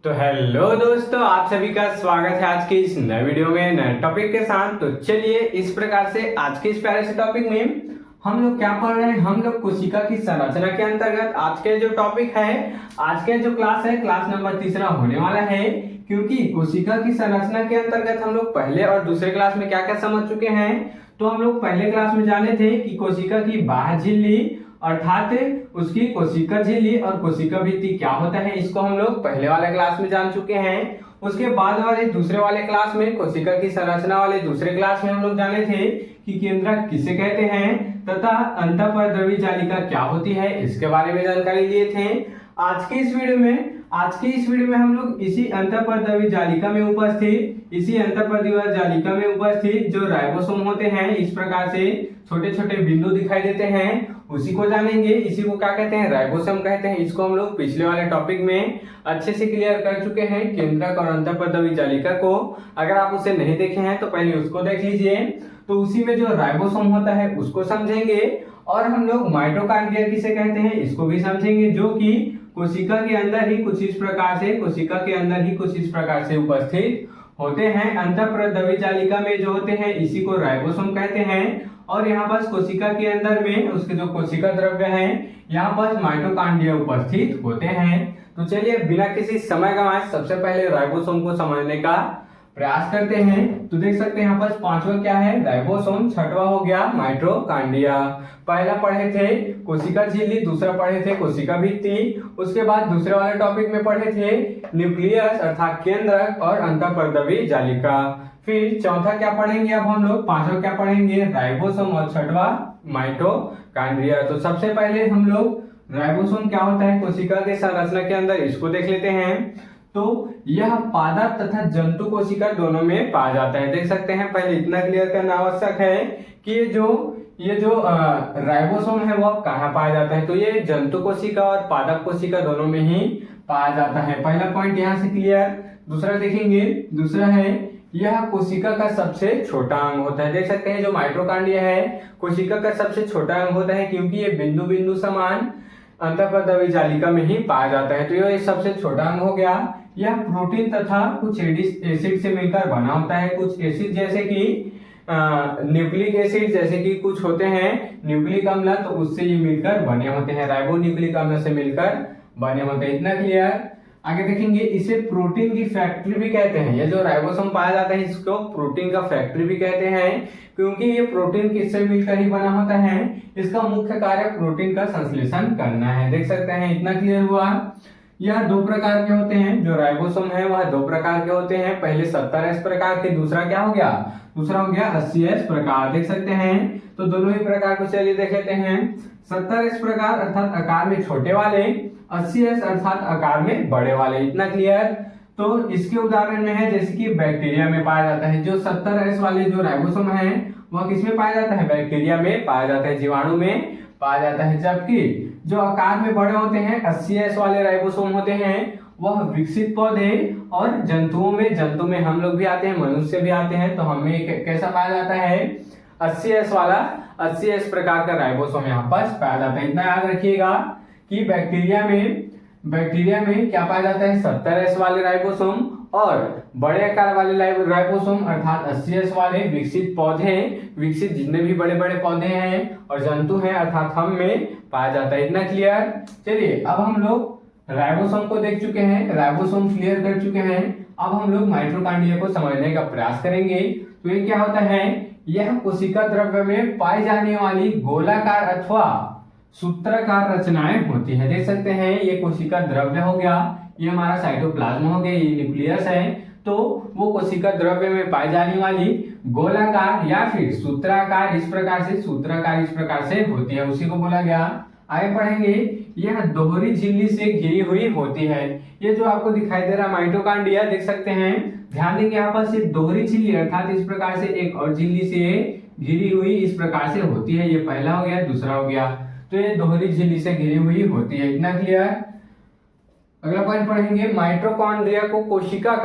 तो हेलो दोस्तों, आप सभी का स्वागत है आज के इस नए वीडियो में नए टॉपिक के साथ। तो चलिए इस प्रकार से आज के इस प्यारे से टॉपिक में हम लोग क्या पढ़ रहे हैं। हम लोग कोशिका की संरचना के अंतर्गत आज के जो टॉपिक है, आज के जो क्लास है, क्लास नंबर तीसरा होने वाला है। क्योंकि कोशिका की संरचना के अंतर्गत हम लोग पहले और दूसरे क्लास में क्या क्या समझ चुके हैं। तो हम लोग पहले क्लास में जाने थे कि कोशिका की बाह्य झिल्ली अर्थात उसकी कोशिका झिल्ली और कोशिका भित्ति क्या होता है, इसको हम लोग पहले वाले क्लास में जान चुके हैं। उसके बाद वाले दूसरे वाले क्लास में कोशिका की संरचना वाले दूसरे क्लास में हम लोग जाने थे कि केंद्रक किसे कहते हैं तथा अंतःपरद्रवी जालिका क्या होती है, इसके बारे में जानकारी लिए थे। आज के इस वीडियो में हम लोग इसी अंतःपरद्रवी जालिका में उपस्थित जो राइबोसोम होते हैं, इस प्रकार से छोटे छोटे बिंदु दिखाई देते हैं, उसी को जानेंगे। इसी को क्या कहते हैं, राइबोसोम कहते हैं। इसको हम लोग पिछले वाले टॉपिक में अच्छे से क्लियर कर चुके हैं, केंद्रक और अंतःपरद्रवी जालिका को। अगर आप उसे नहीं देखे हैं तो पहले उसको देख लीजिए। तो उसी में जो राइबोसोम होता है उसको समझेंगे, और हम लोग माइटोकॉन्ड्रिया किसे कहते हैं इसको भी समझेंगे, जो कि कोशिका के अंदर ही कुछ इस प्रकार से उपस्थित होते हैं। अंतःपरद्रवी जालिका में जो होते हैं इसी को राइबोसोम कहते हैं, और यहाँ पर कोशिका के अंदर में उसके जो कोशिका द्रव्य है, यहाँ पर माइटोकॉन्ड्रिया उपस्थित होते हैं। तो चलिए बिना किसी समय गंवाए सबसे पहले राइबोसोम को समझने का प्रयास करते हैं। तो देख सकते हैं यहाँ पर पांचवा क्या है, राइबोसोम। छठवा हो गया माइटोकॉन्ड्रिया। पहला पढ़े थे कोशिका झिल्ली, दूसरा पढ़े थे कोशिका भित्ति, उसके बाद दूसरे वाले टॉपिक में पढ़े थे न्यूक्लियस अर्थात केंद्रक और अंतःपरद्रवी जालिका। फिर चौथा क्या पढ़ेंगे अब हम लोग, पांचवा क्या पढ़ेंगे, राइबोसोम, और छठवा माइटोकॉन्ड्रिया। तो सबसे पहले हम लोग राइबोसोम क्या होता है कोशिका के संरचना के अंदर, इसको देख लेते हैं। तो यह पादप तथा जंतु कोशिका दोनों में पाया जाता है। देख सकते हैं, पहले इतना क्लियर करना आवश्यक है कि ये जो राइबोसोम है वह कहाँ पाया जाता है। तो ये जंतु कोशिका और पादप कोशिका दोनों में ही पाया जाता है। पहला पॉइंट यहाँ से क्लियर। दूसरा देखेंगे, दूसरा है यह कोशिका का सबसे छोटा अंग होता है। देख सकते हैं जो माइटोकॉन्ड्रिया है कोशिका का सबसे छोटा अंग होता है, क्योंकि ये बिंदु बिंदु समान अंतःपरद्रवी जालिका में ही पाया जाता है। तो यह सबसे छोटा अंग हो गया। यह प्रोटीन तथा कुछ एसिड से मिलकर बना होता है। कुछ एसिड जैसे कि न्यूक्लिक एसिड जैसे कि कुछ होते हैं न्यूक्लिक अम्ल, तो उससे ये मिलकर बने होते हैं, राइबोन्यूक्लिक अम्ल से मिलकर बने होते हैं। इतना क्लियर। आगे देखेंगे, इसे प्रोटीन की फैक्ट्री भी कहते हैं। ये जो राइबोसोम पाया जाता है इसको प्रोटीन का फैक्ट्री भी कहते हैं, क्योंकि ये प्रोटीन किससे मिलकर ही बना होता है। इसका मुख्य कार्य प्रोटीन का संश्लेषण करना है। देख सकते हैं, इतना क्लियर हुआ। यह दो प्रकार के होते हैं, जो राइबोसोम है वह दो प्रकार के होते हैं। पहले 70S प्रकार के, दूसरा क्या हो गया, दूसरा हो गया 80S प्रकार। देख सकते हैं, तो दोनों ही प्रकार को चलिए देख लेते हैं। 70S प्रकार अर्थात आकार में छोटे वाले, 80S अर्थात आकार में बड़े वाले। इतना क्लियर। तो इसके उदाहरण में है जैसे कि बैक्टीरिया में पाया जाता है। जो 70S वाले जो राइबोसोम है वह किसमें पाया जाता है, बैक्टीरिया में पाया जाता है, जीवाणु में पाया जाता है। जबकि जो आकार में बड़े होते हैं 80S वाले राइबोसोम होते हैं वह विकसित पौधे और जंतु में हम लोग भी आते हैं, मनुष्य भी आते हैं, तो हमें कैसा पाया जाता है 80S प्रकार का राइबोसोम यहाँ पर पाया जाता है। इतना याद रखिएगा कि बैक्टीरिया में क्या पाया जाता है 70S वाले राइबोसोम, और बड़े आकार वाले राइबोसोम अर्थात 80S वाले विकसित जितने भी बड़े बड़े पौधे हैं और जंतु हैं अर्थात हम में पाया जाता है। इतना क्लियर। चलिए अब हम लोग राइबोसोम को देख चुके हैं, राइबोसोम क्लियर कर चुके हैं। अब हम लोग माइटोकॉन्ड्रिया को समझने का प्रयास करेंगे। तो ये क्या होता है, यह कोशिका द्रव्य में पाई जाने वाली गोलाकार अथवा सूत्राकार रचनाएं होती है। देख सकते हैं, ये कोशिका द्रव्य हो गया, ये हमारा साइटोप्लाज्म हो गया, ये न्यूक्लियस है। तो वो कोशिका द्रव्य में पाई जाने वाली गोलाकार या फिर सूत्राकार इस प्रकार से होती है, उसी को बोला गया। आगे पढ़ेंगे, यह दोहरी झिल्ली से घिरी हुई होती है। ये जो आपको दिखाई दे रहा माइटोकॉन्ड्रिया, देख सकते हैं, ध्यान देंगे यहाँ पर सिर्फ दोहरी झिल्ली अर्थात इस प्रकार से एक और झिल्ली से घिरी हुई इस प्रकार से होती है। ये पहला हो गया, दूसरा हो गया। तो ये दोहरी झिल्ली से घिरी हुई होती है। इतना क्लियर। अगला पॉइंट पढ़ेंगे, माइटोकॉन्ड्रिया को कोशिका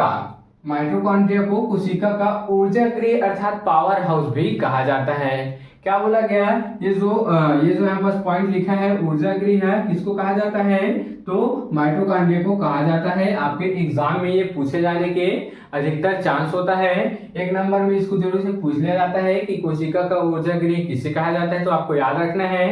का ऊर्जा गृह अर्थात पावर हाउस भी कहा जाता है। क्या बोला गया, ये जो यहाँ पास पॉइंट लिखा है ऊर्जा गृह है, किसको कहा जाता है, तो माइटोकॉन्ड्रिया को कहा जाता है। आपके एग्जाम में ये पूछे जाने के अधिकतर चांस होता है। एक नंबर में इसको जरूर से पूछ लिया जाता है कि कोशिका का ऊर्जा गृह किसे कहा जाता है, तो आपको याद रखना है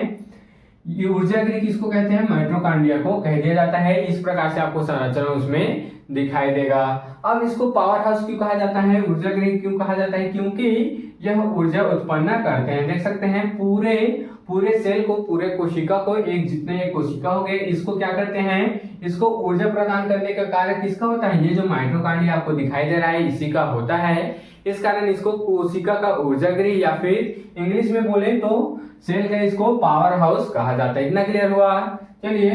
ये ऊर्जा गृह किसको कहते हैं, माइटोकॉन्ड्रिया को कह दिया जाता है। इस प्रकार से आपको संरचना उसमें दिखाई देगा। अब इसको पावर हाउस क्यों कहा जाता है, ऊर्जा गृह क्यों कहा जाता है, क्योंकि यह ऊर्जा उत्पन्न करते हैं। देख सकते हैं पूरे सेल को, पूरे कोशिका को, एक जितने कोशिका हो गए, इसको क्या करते हैं, इसको ऊर्जा प्रदान करने का कार्य किसका होता है, ये जो माइटोकॉन्ड्रिया आपको दिखाई दे रहा है इसी का होता है। इस कारण इसको कोशिका का ऊर्जा गृह या फिर इंग्लिश में बोले तो सेल का इसको पावर हाउस कहा जाता है। इतना क्लियर हुआ। चलिए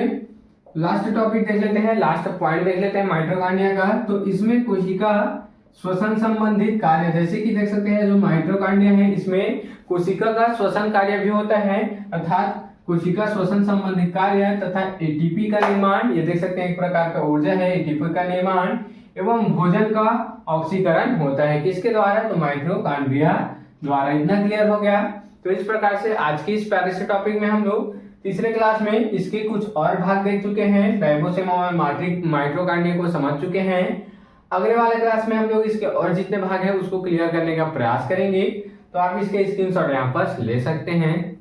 लास्ट टॉपिक देख लेते हैं, लास्ट पॉइंट देख लेते हैं माइटोकॉन्ड्रिया का। तो इसमें कोशिका श्वसन संबंधित कार्य, जैसे कि देख सकते हैं जो माइटोकॉन्ड्रिया है इसमें कोशिका का श्वसन कार्य भी होता है, अर्थात कोशिका श्वसन संबंधित कार्य तथा एटीपी का निर्माण, ये देख सकते हैं एक प्रकार का ऊर्जा है, एटीपी का निर्माण एवं भोजन का ऑक्सीकरण होता है, किसके द्वारा, तो माइटोकॉन्ड्रिया द्वारा। इतना क्लियर हो गया। तो इस प्रकार से आज की इस प्यारे से टॉपिक में हम लोग तीसरे क्लास में इसके कुछ और भाग देख चुके हैं, राइबोसोम और माइटोकॉन्ड्रिया को समझ चुके हैं। अगले वाले क्लास में हम लोग इसके और जितने भाग हैं उसको क्लियर करने का प्रयास करेंगे। तो आप इसके स्क्रीनशॉट यहाँ पर ले सकते हैं।